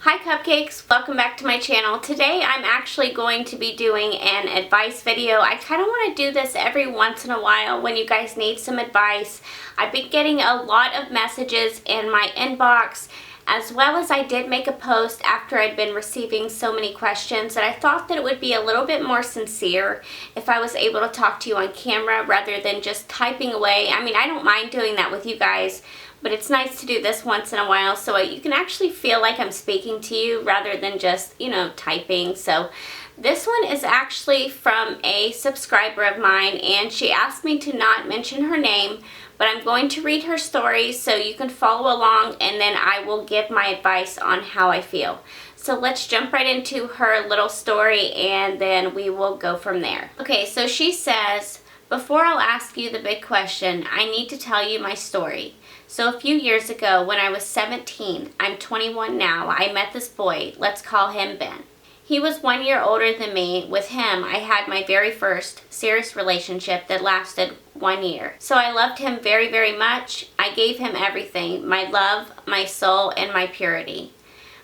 Hi Cupcakes, welcome back to my channel. Today I'm actually going to be doing an advice video. I kind of want to do this every once in a while when you guys need some advice. I've been getting a lot of messages in my inbox, as well as I did make a post after I'd been receiving so many questions that I thought that it would be a little bit more sincere if I was able to talk to you on camera rather than just typing away. I mean, I don't mind doing that with you guys, but it's nice to do this once in a while so you can actually feel like I'm speaking to you rather than just, typing. So this one is actually from a subscriber of mine, and she asked me to not mention her name, but I'm going to read her story so you can follow along, and then I will give my advice on how I feel. So let's jump right into her little story, and then we will go from there. Okay, so she says, "Before I'll ask you the big question, I need to tell you my story. So a few years ago, when I was 17, I'm 21 now, I met this boy. Let's call him Ben. He was 1 year older than me. With him, I had my very first serious relationship that lasted 1 year. So I loved him very, very much. I gave him everything, my love, my soul, and my purity.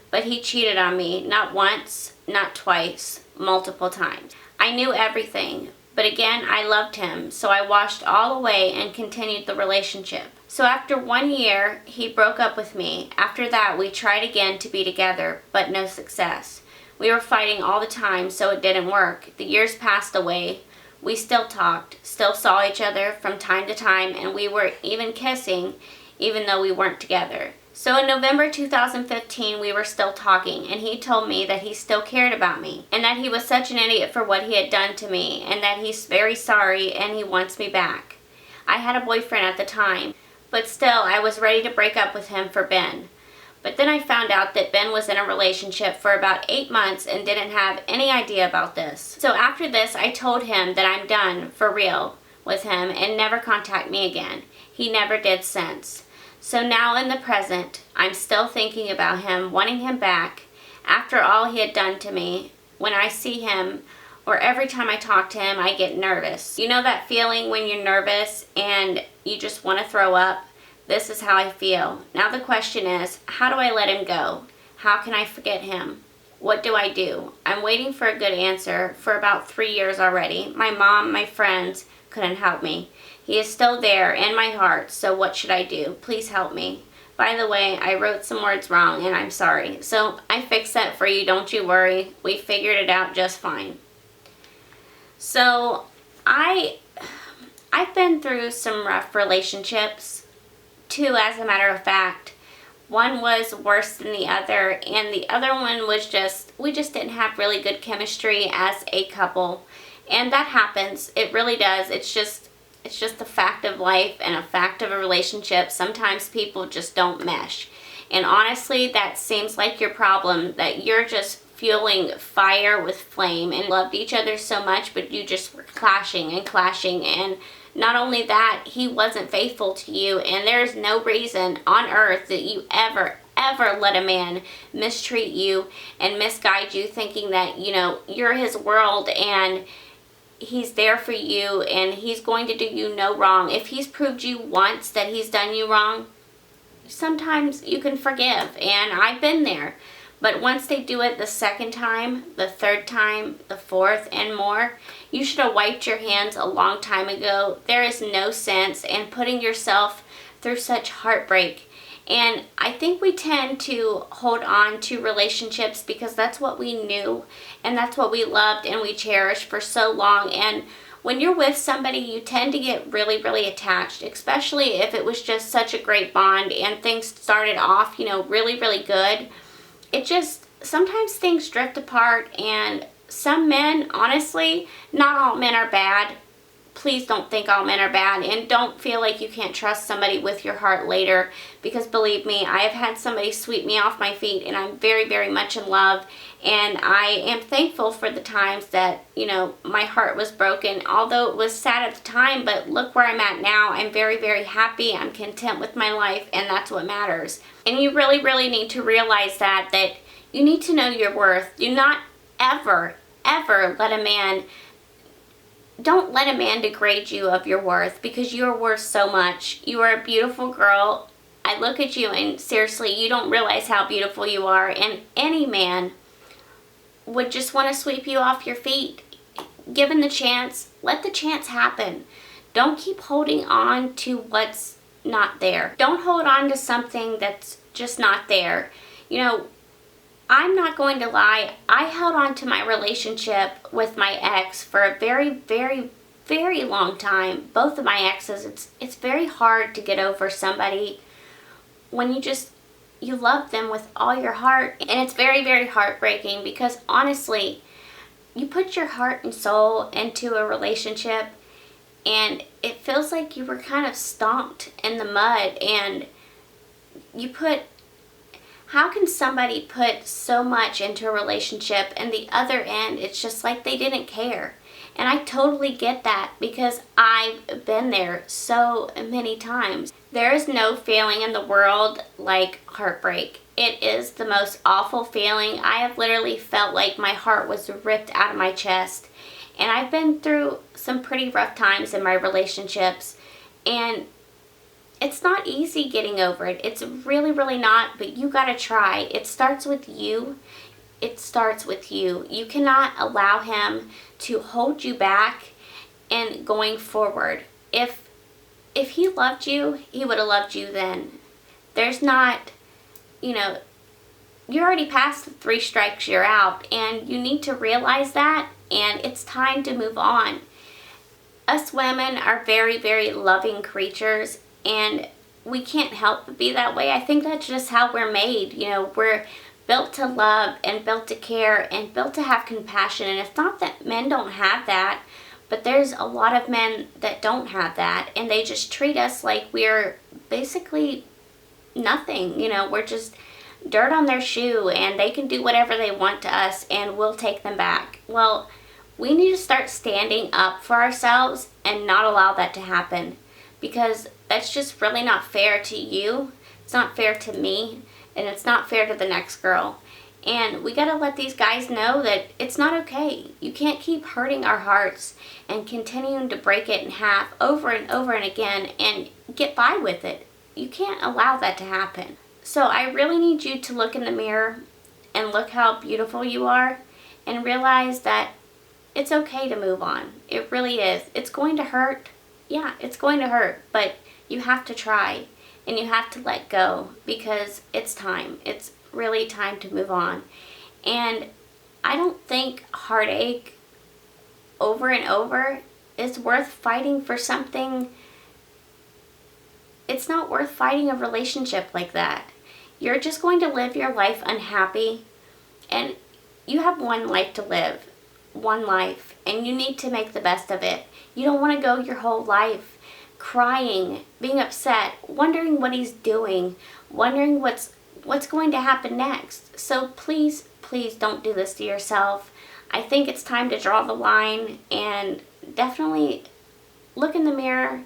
But he cheated on me, not once, not twice, multiple times. I knew everything, but again, I loved him, so I washed all away and continued the relationship. So after 1 year, he broke up with me. After that, we tried again to be together, but no success. We were fighting all the time, so it didn't work. The years passed away. We still talked, still saw each other from time to time, and we were even kissing, even though we weren't together. So in November 2015, we were still talking, and he told me that he still cared about me, and that he was such an idiot for what he had done to me, and that he's very sorry and he wants me back. I had a boyfriend at the time, but still I was ready to break up with him for Ben. But then I found out that Ben was in a relationship for about 8 months and didn't have any idea about this. So after this, I told him that I'm done for real with him and never contact me again. He never did since. So now in the present, I'm still thinking about him, wanting him back. After all he had done to me, when I see him or every time I talk to him, I get nervous. You know that feeling when you're nervous and you just want to throw up? This is how I feel. Now the question is, how do I let him go? How can I forget him? What do I do? I'm waiting for a good answer for about 3 years already. My mom, my friends couldn't help me. He is still there in my heart, so what should I do? Please help me. By the way, I wrote some words wrong and I'm sorry. So I fixed that for you, don't you worry. We figured it out just fine." So I've been through some rough relationships. 2, as a matter of fact. One was worse than the other, and the other one was we just didn't have really good chemistry as a couple. And that happens. It really does. It's just a fact of life and a fact of a relationship. Sometimes people just don't mesh. And honestly, that seems like your problem, that you're just fueling fire with flame and loved each other so much, but you just were clashing and clashing. And not only that, he wasn't faithful to you, and there's no reason on earth that you ever let a man mistreat you and misguide you, thinking that, you're his world and he's there for you and he's going to do you no wrong. If he's proved you once that he's done you wrong, sometimes you can forgive, and I've been there. But once they do it the second time, the third time, the fourth, and more, you should have wiped your hands a long time ago. There is no sense in putting yourself through such heartbreak. And I think we tend to hold on to relationships because that's what we knew and that's what we loved and we cherished for so long. And when you're with somebody, you tend to get really, really attached, especially if it was just such a great bond and things started off, really, really good. Sometimes things drift apart, and some men, honestly, not all men are bad. Please don't think all men are bad, and don't feel like you can't trust somebody with your heart later, because believe me, I have had somebody sweep me off my feet, and I'm very, very much in love, and I am thankful for the times that, my heart was broken, although it was sad at the time, but look where I'm at now. I'm very, very happy. I'm content with my life, and that's what matters. And you really, really need to realize that you need to know your worth. Do not ever let a man degrade you of your worth, because you are worth so much. You are a beautiful girl. I look at you and seriously, you don't realize how beautiful you are, and any man would just want to sweep you off your feet. Given the chance, let the chance happen. Don't keep holding on to what's not there. Don't hold on to something that's just not there. You know, I'm not going to lie, I held on to my relationship with my ex for a very, very, very long time. Both of my exes, it's very hard to get over somebody when you love them with all your heart. And it's very, very heartbreaking because honestly, you put your heart and soul into a relationship and it feels like you were kind of stomped in the mud, and how can somebody put so much into a relationship and the other end, it's just like they didn't care? And I totally get that because I've been there so many times. There is no feeling in the world like heartbreak. It is the most awful feeling. I have literally felt like my heart was ripped out of my chest. And I've been through some pretty rough times in my relationships. And it's not easy getting over it. It's really, really not, but you gotta try. It starts with you. It starts with you. You cannot allow him to hold you back and going forward. If he loved you, he would have loved you then. There's not, you're already past the 3 strikes, you're out, and you need to realize that, and it's time to move on. Us women are very, very loving creatures, and we can't help but be that way. I think that's just how we're made. We're built to love and built to care and built to have compassion. And it's not that men don't have that, but there's a lot of men that don't have that, and they just treat us like we're basically nothing. We're just dirt on their shoe, and they can do whatever they want to us and we'll take them back. Well, we need to start standing up for ourselves and not allow that to happen, because that's just really not fair to you. It's not fair to me, and it's not fair to the next girl. And we gotta let these guys know that it's not okay. You can't keep hurting our hearts and continuing to break it in half over and over and again and get by with it. You can't allow that to happen. So I really need you to look in the mirror and look how beautiful you are and realize that it's okay to move on. It really is. It's going to hurt. Yeah, it's going to hurt, but you have to try and you have to let go because it's time. It's really time to move on. And I don't think heartache over and over is worth fighting for something. It's not worth fighting a relationship like that. You're just going to live your life unhappy, and you have one life to live, one life, and you need to make the best of it. You don't want to go your whole life crying, being upset, wondering what he's doing, wondering what's going to happen next. So please, please don't do this to yourself. I think it's time to draw the line and definitely look in the mirror.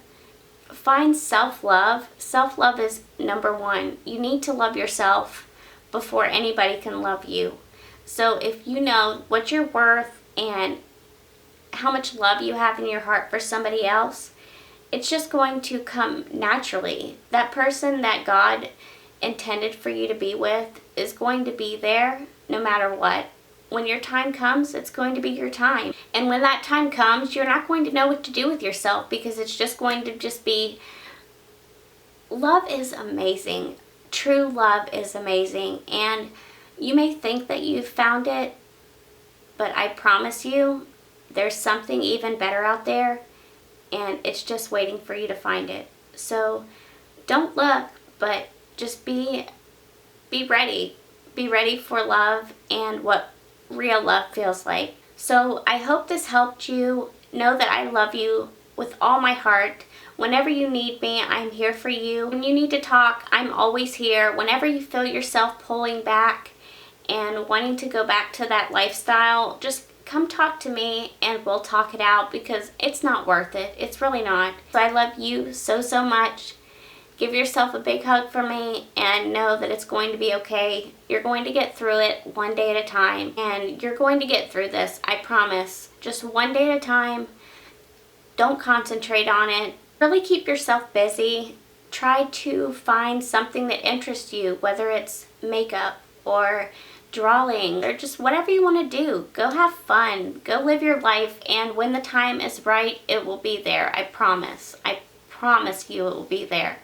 Find self-love. Self-love is number 1. You need to love yourself before anybody can love you. So if you know what you're worth and how much love you have in your heart for somebody else, it's just going to come naturally. That person that God intended for you to be with is going to be there no matter what. When your time comes, it's going to be your time. And when that time comes, you're not going to know what to do with yourself because it's just going to be... Love is amazing. True love is amazing. And you may think that you've found it, but I promise you, there's something even better out there, and it's just waiting for you to find it. So don't look, but just be ready. Be ready for love and what real love feels like. So I hope this helped you. Know that I love you with all my heart. Whenever you need me, I'm here for you. When you need to talk, I'm always here. Whenever you feel yourself pulling back and wanting to go back to that lifestyle, just come talk to me and we'll talk it out because it's not worth it. It's really not. So I love you so, so much. Give yourself a big hug for me and know that it's going to be okay. You're going to get through it one day at a time, and you're going to get through this, I promise. Just one day at a time. Don't concentrate on it. Really keep yourself busy. try to find something that interests you, whether it's makeup or drawing or just whatever you want to do. Go have fun. Go live your life, and when the time is right, it will be there. I promise. I promise you it will be there.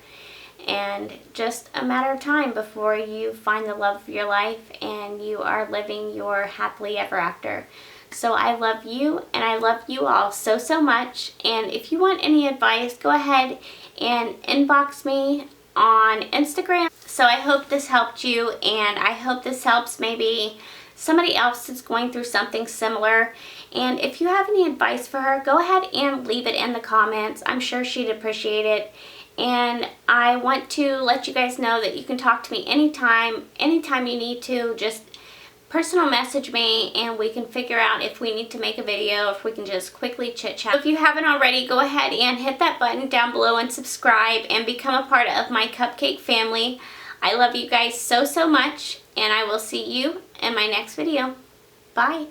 And just a matter of time before you find the love of your life and you are living your happily ever after. So I love you, and I love you all so, so much. And if you want any advice, go ahead and inbox me on Instagram. So I hope this helped you, and I hope this helps maybe somebody else that's going through something similar. And if you have any advice for her, go ahead and leave it in the comments. I'm sure she'd appreciate it. And I want to let you guys know that you can talk to me anytime you need to. Just personal message me and we can figure out if we need to make a video, if we can just quickly chit chat. If you haven't already, go ahead and hit that button down below and subscribe and become a part of my Cupcake family. I love you guys so, so much, and I will see you in my next video. Bye.